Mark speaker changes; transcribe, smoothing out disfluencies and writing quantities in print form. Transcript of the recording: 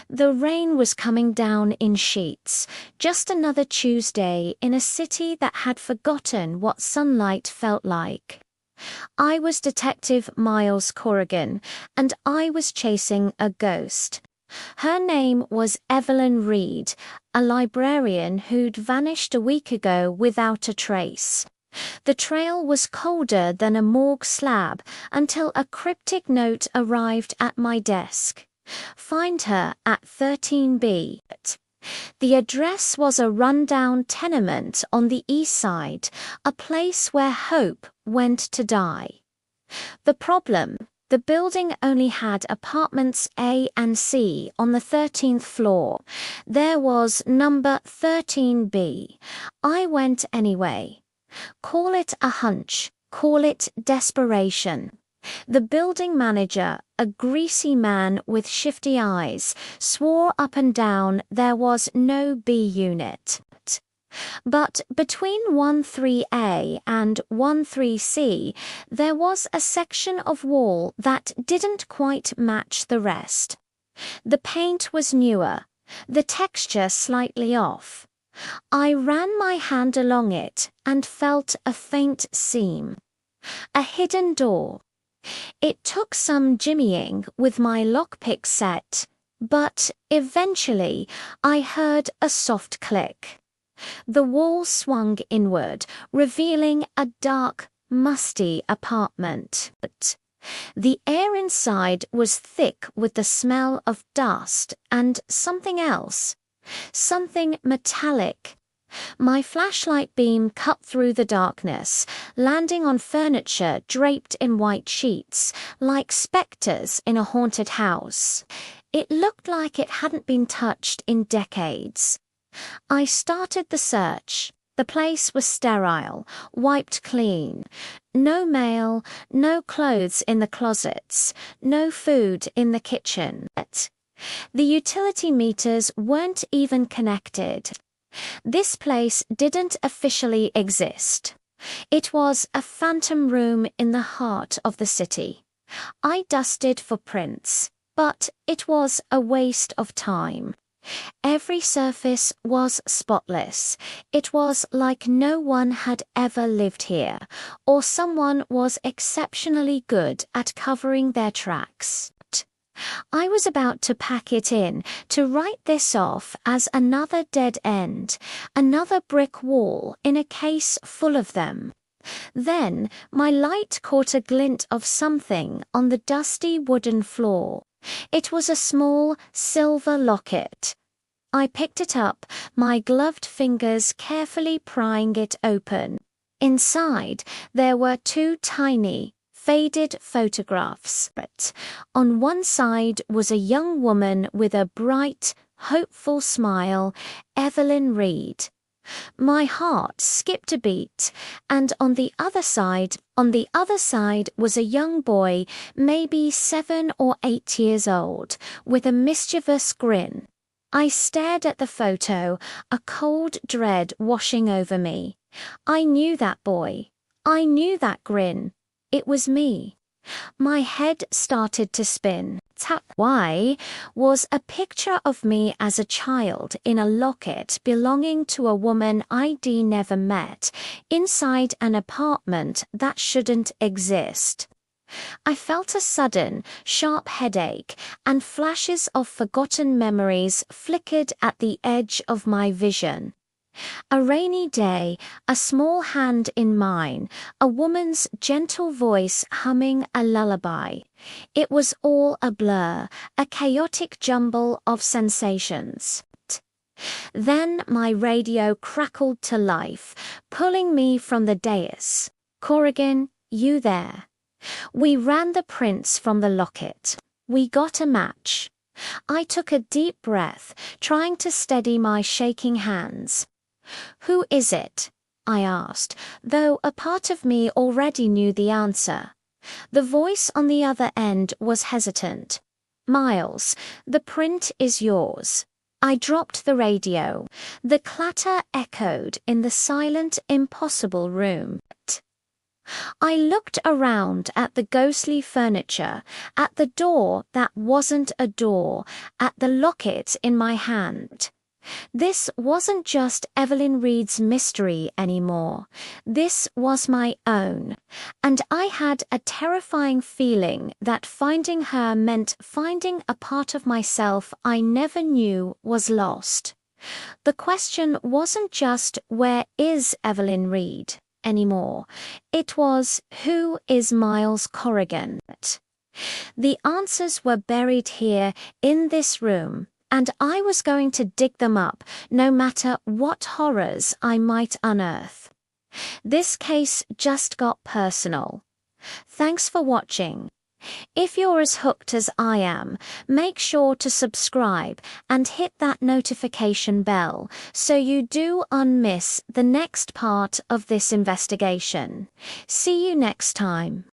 Speaker 1: The rain was coming down in sheets, just another Tuesday in a city that had forgotten what sunlight felt like. I was Detective Miles Corrigan, and I was chasing a ghost. Her name was Evelyn Reed, a librarian who'd vanished a week ago without a trace. The trail was colder than a morgue slab until a cryptic note arrived at my desk. Find her at 13B. The address was a rundown tenement on the east side, a place where hope went to die. The problem: the building only had apartments A and C on the 13th floor. There was number 13B. I went anyway. Call it a hunch, call it desperation. The building manager, a greasy man with shifty eyes, swore up and down there was no B unit. But between 13A and 13C, there was a section of wall that didn't quite match the rest. The paint was newer, the texture slightly off. I ran my hand along it and felt a faint seam. A hidden door. It took some jimmying with my lockpick set, but eventually I heard a soft click. The wall swung inward, revealing a dark, musty apartment. The air inside was thick with the smell of dust and something else. Something metallic. My flashlight beam cut through the darkness, landing on furniture draped in white sheets, like specters in a haunted house. It looked like it hadn't been touched in decades. I started the search. The place was sterile, wiped clean. No mail, no clothes in the closets, no food in the kitchen. The utility meters weren't even connected. This place didn't officially exist. It was a phantom room in the heart of the city. I dusted for prints, but it was a waste of time. Every surface was spotless. It was like no one had ever lived here, or someone was exceptionally good at covering their tracks. I was about to pack it in, to write this off as another dead end, another brick wall in a case full of them. Then my light caught a glint of something on the dusty wooden floor. It was a small silver locket. I picked it up, my gloved fingers carefully prying it open. Inside there were two tiny, faded photographs. On one side was a young woman with a bright, hopeful smile, Evelyn Reed. My heart skipped a beat, and on the other side was a young boy, maybe 7 or 8 years old, with a mischievous grin. I stared at the photo, a cold dread washing over me. I knew that boy. I knew that grin. It was me. My head started to spin. Why was a picture of me as a child in a locket belonging to a woman I'd never met, inside an apartment that shouldn't exist? I felt a sudden, sharp headache, and flashes of forgotten memories flickered at the edge of my vision. A rainy day, a small hand in mine, a woman's gentle voice humming a lullaby. It was all a blur, a chaotic jumble of sensations. Then my radio crackled to life, pulling me from the dais. "Corrigan, you there?" We ran the prints from the locket. We got a match. I took a deep breath, trying to steady my shaking hands. "Who is it?" I asked, though a part of me already knew the answer. The voice on the other end was hesitant. "Miles, the print is yours." I dropped the radio. The clatter echoed in the silent, impossible room. I looked around at the ghostly furniture, at the door that wasn't a door, at the locket in my hand. This wasn't just Evelyn Reed's mystery anymore. This was my own. And I had a terrifying feeling that finding her meant finding a part of myself I never knew was lost. The question wasn't just where is Evelyn Reed anymore. It was who is Miles Corrigan? The answers were buried here in this room, and I was going to dig them up no matter what horrors I might unearth. This case just got personal. Thanks for watching. If you're as hooked as I am, make sure to subscribe and hit that notification bell so you do unmiss the next part of this investigation. See you next time.